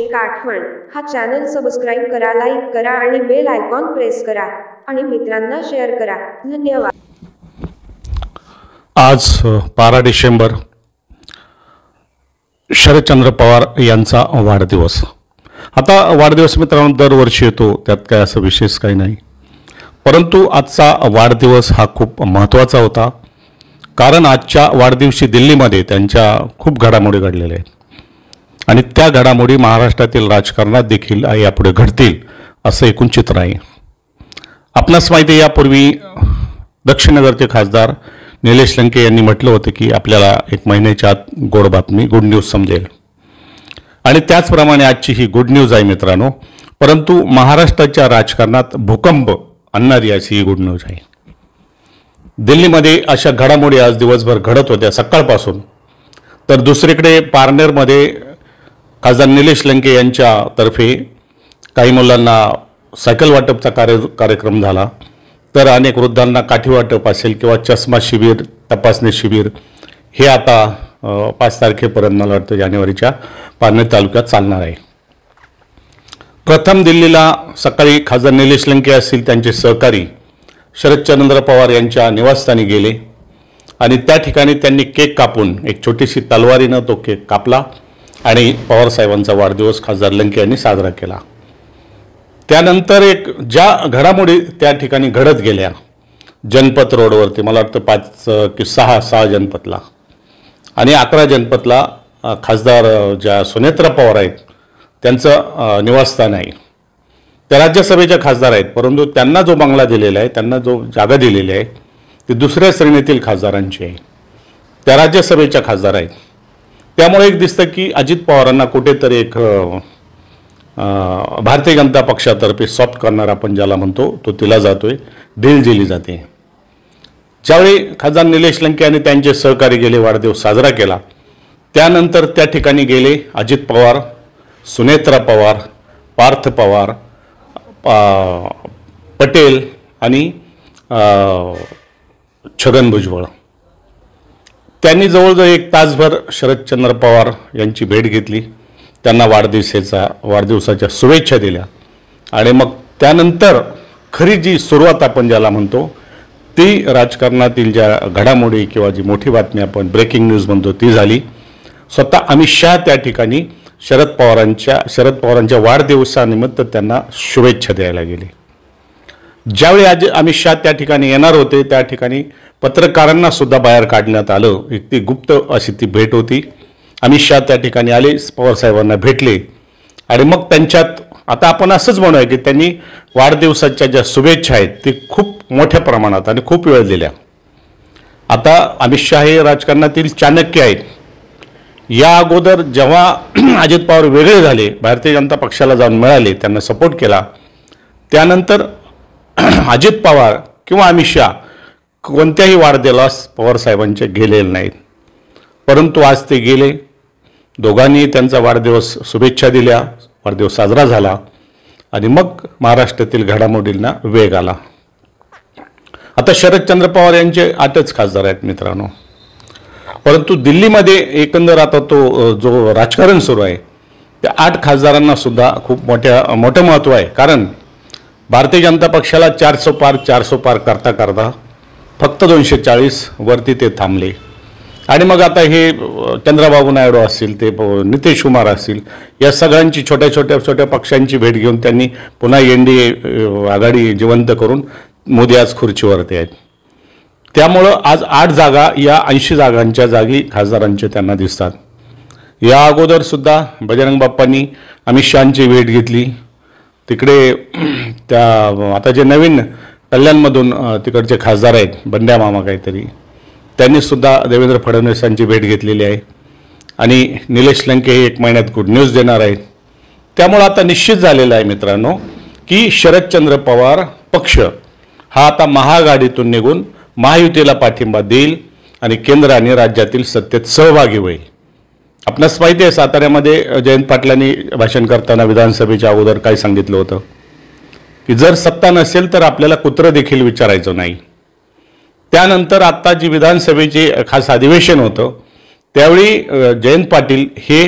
एक आठवण, हा चॅनल सबस्क्राईब करा, लाईक करा आणि बेल आयकॉन प्रेस करा आणि मित्रांना शेअर करा. धन्यवाद. आज 12 डिसेंबर शरदचंद्र पवार यांचा वाढदिवस. आता वाढदिवस मित्रांनो दरवर्षी येतो, त्यात काय असं विशेष काही नाही, परंतु आजचा वाढदिवस हा खूप महत्त्वाचा होता. कारण आजच्या वाढदिवशी दिल्लीमध्ये त्यांच्या खूप घडामोडी घडलेल्या आहेत आणि त्या घडामोडी महाराष्ट्रातील राजकारणात देखील यापुढे घडतील असं एकूण चित्र आहे. आपणास माहिती आहे, यापूर्वी दक्षिण नगरचे खासदार निलेश लंके यांनी म्हटलं होतं की आपल्याला 1 महिन्याच्या आत गोड बातमी, गुड न्यूज समजेल, आणि त्याचप्रमाणे आजची ही गुड न्यूज आहे मित्रांनो. परंतु महाराष्ट्राच्या राजकारणात भूकंप आणणारी अशी ही गुड न्यूज आहे. दिल्लीमध्ये अशा घडामोडी आज दिवसभर घडत होत्या सकाळपासून. तर दुसरीकडे पारनेरमध्ये खासदार निलेश लंके यांच्यातर्फे काही मुलांना सायकल वाटपचा कार्यक्रम झाला. तर अनेक वृद्धांना काठी वाटप असेल किंवा चष्मा शिबिर, तपासणी शिबिर हे आता 5 तारखेपर्यंत मला वाटतं जानेवारीच्या पारनेर तालुक्यात चालणार आहे. प्रथम दिल्लीला सकाळी खासदार निलेश लंके असतील त्यांचे सहकारी शरदचंद्र पवार यांच्या निवासस्थानी गेले आणि त्या ठिकाणी त्यांनी केक कापून एक छोटीशी तलवारीनं तो केक कापला आणि पवारसाहेबांचा वाढदिवस खासदार लंके यांनी साजरा केला. त्यानंतर एक ज्या घडामोडी त्या ठिकाणी घडत गेल्या जनपथ रोडवरती, मला वाटतं 5 की 6 जनपथला आणि 11 जनपथला खासदार ज्या सुनेत्रा पवार आहेत त्यांचं निवासस्थान आहे. त्या राज्यसभेच्या खासदार आहेत, परंतु त्यांना जो बंगला दिलेला आहे, त्यांना जो जागा दिलेली आहे ती दुसऱ्या श्रेणीतील खासदारांची आहे. त्या राज्यसभेच्या खासदार आहेत. त्यामुळे एक दिसतं की अजित पवारांना कुठेतरी एक भारतीय जनता पक्षातर्फे सॉफ्ट कॉर्नर आपण ज्याला म्हणतो तो तिला जातोय, डील दिली जाते. ज्यावेळी खासदार निलेश लंके आणि त्यांचे सहकारी गेले, वाढदिवस साजरा केला, त्यानंतर त्या ठिकाणी गेले अजित पवार, सुनेत्रा पवार, पार्थ पवार, पटेल आणि छगन भुजबळ. त्यांनी जवळजवळ 1 तासभर शरदचंद्र पवार यांची भेट घेतली, त्यांना वाढदिवसाच्या शुभेच्छा दिल्या आणि मग त्यानंतर खरी जी सुरुवात आपण ज्याला म्हणतो ती राजकारणातील ज्या घडामोडी किंवा जी मोठी बातमी आपण ब्रेकिंग न्यूज म्हणतो ती झाली. स्वतः अमित शहा त्या ठिकाणी शरद पवारांच्या वाढदिवसानिमित्त त्यांना शुभेच्छा द्यायला गेले. ज्यावेळी आज अमित शहा त्या ठिकाणी येणार होते त्या ठिकाणी पत्रकारांना सुद्धा बाहेर काढण्यात आलं. एक ती गुप्त अशी ती भेट होती. अमित शहा त्या ठिकाणी आले, पवारसाहेबांना भेटले आणि मग त्यांच्यात आता आपण असंच म्हणूया की त्यांनी वाढदिवसाच्या ज्या शुभेच्छा आहेत ती खूप मोठ्या प्रमाणात आणि खूप वेळ दिल्या. आता अमित शहा हे राजकारणातील चाणक्य आहेत. या अगोदर जेव्हा अजित पवार वेगळे झाले, भारतीय जनता पक्षाला जाऊन मिळाले, त्यांना सपोर्ट केला, त्यानंतर अजित पवार किंवा अमित शहा कोणत्याही वाढदिवसास पवारसाहेबांचे गेलेले नाहीत. परंतु आज ते गेले, दोघांनी त्यांचा वाढदिवस शुभेच्छा दिल्या, वाढदिवस साजरा झाला आणि मग महाराष्ट्रातील घडामोडींना वेग आला. आता शरदचंद्र पवार यांचे 8च खासदार आहेत मित्रांनो, परंतु दिल्लीमध्ये एकंदर आता तो जो राजकारण सुरू आहे त्या 8 खासदारांना सुद्धा खूप मोठं महत्त्व आहे. कारण भारतीय जनता पक्षाला 400 पार करता करता फक्त 240 वरती ते थांबले आणि मग आता हे चंद्रबाबू नायडू असतील, ते नितीश कुमार असतील, या सगळ्यांची छोट्या पक्षांची भेट घेऊन त्यांनी पुन्हा NDA आघाडी जिवंत करून मोदी आज खुर्चीवरती आहेत. त्यामुळं आज 8 जागा या 80 जागांच्या जागी खासदारांचे त्यांना दिसतात. या अगोदर सुद्धा बजरंग बाप्पांनी अमित शहांची भेट घेतली. तिकडे त्या आता जे नवीन कल्याणमधून तिकडचे खासदार आहेत, बंड्या मामा काहीतरी, त्यांनी सुद्धा देवेंद्र फडणवीसांची भेट घेतलेली आहे आणि निलेश लंके हे 1 महिन्यात गुड न्यूज देणार आहेत. त्यामुळं आता निश्चित झालेलं आहे मित्रांनो की शरदचंद्र पवार पक्ष हा आता महाआघाडीतून निघून महायुतीला पाठिंबा देईल आणि केंद्र आणि राज्यातील सत्तेत सहभागी होईल. आपणास माहिती आहे, साताऱ्यामध्ये जयंत पाटलांनी भाषण करताना विधानसभेच्या अगोदर काय सांगितलं होतं की जर सत्ता नसेल तर आपल्याला कुत्रं देखील विचारायचं नाही. त्यानंतर आत्ता जी विधानसभेचे खास अधिवेशन होतं त्यावेळी जयंत पाटील हे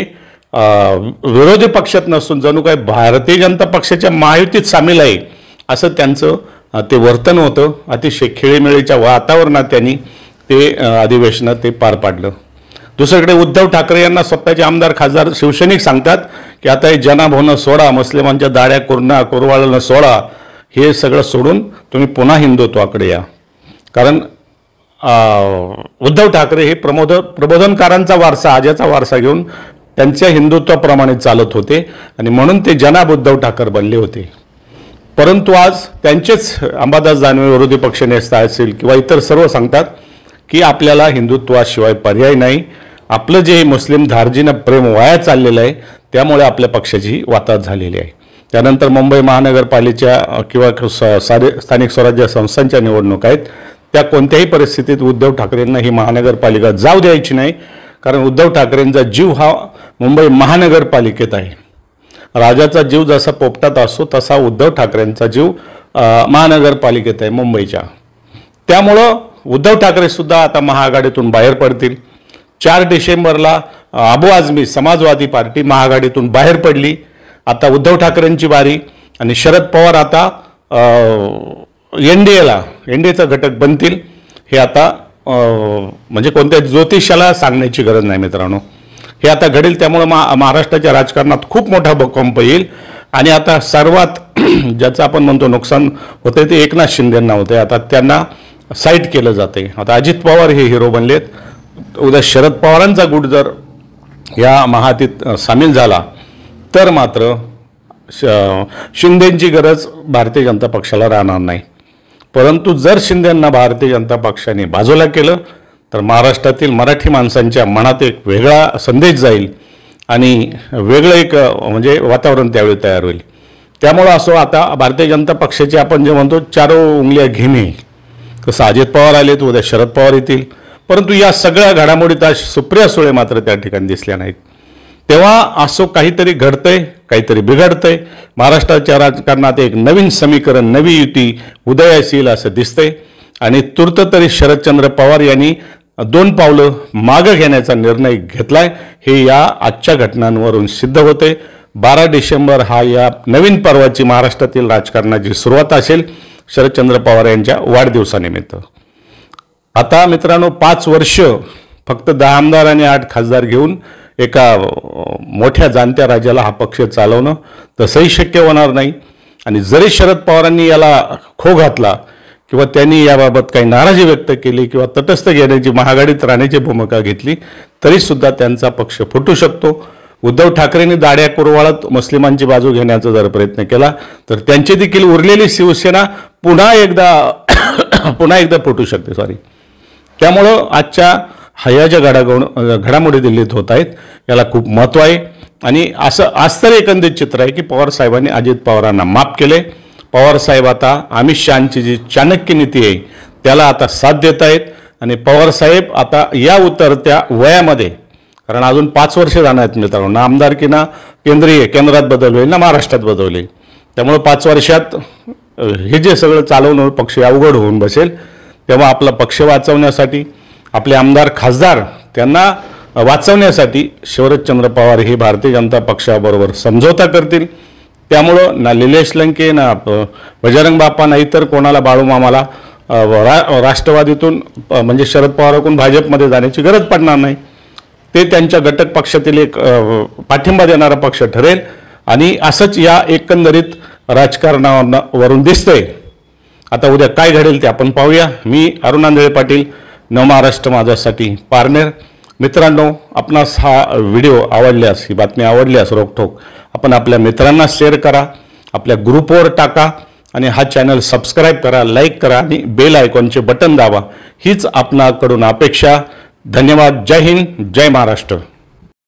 विरोधी पक्षात नसून जणू काय भारतीय जनता पक्षाच्या महायुतीत सामील आहे असं त्यांचं ते वर्तन होतं. अतिशय खेळीमेळीच्या वातावरणात त्यांनी ते अधिवेशनात ते पार पाडलं. दुसरीकडे उद्धव ठाकरे यांना स्वतःचे आमदार खासदार शिवसैनिक सांगतात की आता हे जनाब होणं सोडा, मुस्लिमांच्या दाड्या कुरवाळणं सोडा, हे सगळं सोडून तुम्ही पुन्हा हिंदुत्वाकडे या. कारण उद्धव ठाकरे हे प्रबोधनकारांचा वारसा, आज्याचा वारसा घेऊन त्यांच्या हिंदुत्वाप्रमाणे चालत होते आणि म्हणून ते जनाब उद्धव ठाकरे बनले होते. परंतु आज त्यांचेच अंबादास दानवे विरोधी पक्षनेता असतील किंवा इतर सर्व सांगतात की आपल्याला हिंदुत्वाशिवाय पर्याय नाही, आपलं जे मुस्लिम धार्जिणं प्रेम वाया चाललेलं आहे त्यामुळे आपल्या पक्षाची वाताहत झालेली आहे. त्यानंतर मुंबई महानगरपालिकेच्या किंवा स्थानिक स्वराज्य संस्थांच्या निवडणुका आहेत, त्या कोणत्याही परिस्थितीत उद्धव ठाकरेंना ही महानगरपालिका जाऊ द्यायची नाही. कारण उद्धव ठाकरेंचा जीव हा मुंबई महानगरपालिकेत आहे. राजाचा जीव जसा पोपटात असतो तसा उद्धव ठाकरेंचा जीव महानगरपालिकेत आहे मुंबईच्या. त्यामुळं उद्धव ठाकरे सुद्धा आता महाआघाडीतून बाहेर पडतील. 4 डिसेंबरला अबू आझमी समाजवादी पार्टी महाआघाडीतून बाहेर पडली. आता उद्धव ठाकरेंची बारी आणि शरद पवार आता एनडीएचा घटक बनतील. हे आता म्हणजे कोणत्या ज्योतिषाला सांगण्याची गरज नाही मित्रांनो, हे आता घडेल. त्यामुळे महाराष्ट्राच्या राजकारणात खूप मोठा भूकंप येईल आणि आता सर्वात ज्याचं आपण म्हणतो नुकसान होते ते एकनाथ शिंदेंना होते. आता त्यांना साईट केलं जाते. आता अजित पवार हे हिरो बनलेत. उद्या शरद पवारांचा गुट जर या महायुतीत सामील झाला तर मात्र शिंदेंची गरज भारतीय जनता पक्षाला राहणार नाही. परंतु जर शिंदेंना भारतीय जनता पक्षाने बाजूला केलं तर महाराष्ट्रातील मराठी माणसांच्या मनात एक वेगळा संदेश जाईल आणि वेगळं एक म्हणजे वातावरण त्यावेळी तयार होईल. त्यामुळं असो आता भारतीय जनता पक्षाचे आपण जे म्हणतो 4 उंगल्या घेणे, तसं अजित पवार आले तर उद्या शरद पवार येतील. परंतु या सगळ्या घडामोडीत आज सुप्रिया सुळे मात्र त्या ठिकाणी दिसल्या नाहीत. तेव्हा असो काहीतरी घडतंय, काहीतरी बिघडतंय. महाराष्ट्राच्या राजकारणात एक नवीन समीकरण, नवी युती उदयास येईल असं दिसतंय आणि तूर्त तरी शरदचंद्र पवार यांनी 2 पावलं मागं घेण्याचा निर्णय घेतलाय. हे या आजच्या घटनांवरून सिद्ध होते. 12 डिसेंबर हा या नवीन पर्वाची महाराष्ट्रातील राजकारणाची सुरुवात असेल शरदचंद्र पवार यांच्या वाढदिवसानिमित्त. आता मित्रांनो 5 वर्ष फक्त 10 आमदार आणि 8 खासदार घेऊन एका मोठ्या जाणत्या राजाला हा पक्ष चालवणं तसंही शक्य होणार नाही. आणि जरी शरद पवारांनी याला खो घातला किंवा त्यांनी याबाबत काही नाराजी व्यक्त केली किंवा तटस्थ घेण्याची महाआघाडीत राहण्याची भूमिका घेतली तरीसुद्धा त्यांचा पक्ष फुटू शकतो. उद्धव ठाकरेंनी दाड्या कुरवाळत मुस्लिमांची बाजू घेण्याचा जर प्रयत्न केला तर त्यांची देखील उरलेली शिवसेना पुन्हा एकदा फुटू शकते. त्यामुळं आजच्या ह्या ज्या घडामोडी दिल्लीत होत आहेत याला खूप महत्त्व आहे. आणि असं आज तर एकंदरीत चित्र आहे की पवार साहेबांनी अजित पवारांना माफ केले. पवार साहेब आता अमित शहांची जी चाणक्य नीती आहे त्याला आता साथ देत आहेत आणि पवार साहेब आता या उतरत्या वयामध्ये, कारण अजून 5 वर्ष जाणार आहेत मित्रांनो, ना आमदारकी ना केंद्रात बदल होईल ना महाराष्ट्रात बदल होईल. त्यामुळे 5 वर्षात हे जे सगळं चालवणं पक्ष अवघड होऊन बसेल. तेव्हा आपला पक्ष वाचवण्यासाठी, आपले आमदार खासदार त्यांना वाचवण्यासाठी शरदचंद्र पवार हे भारतीय जनता पक्षाबरोबर समझोता करतील. त्यामुळं ना निलेश लंके ना बजरंग बाप्पा नाही तर कोणाला बाळूमामाला राष्ट्रवादीतून म्हणजे शरद पवाराकडून भाजपमध्ये जाण्याची गरज पडणार नाही. ते त्यांच्या घटक पक्षातील एक पाठिंबा देणारा पक्ष ठरेल आणि असंच या एकंदरीत राजकारणावरून दिसतंय. आता उद्या काय घडेल ते आपण पाहूया. मी अरुण आंधळे पाटील, नवमहाराष्ट्र माझ्यासाठी, पारनेर. मित्रांनो, आपणास हा व्हिडिओ आवडल्यास, ही बातमी आवडल्यास रोखठोक आपण आपल्या मित्रांना शेअर करा, आपल्या ग्रुपवर टाका आणि हा चॅनल सबस्क्राईब करा, लाईक करा आणि बेल आयकॉनचे बटन दाबा. हीच आपणाकडून अपेक्षा. धन्यवाद. जय हिंद, जय महाराष्ट्र.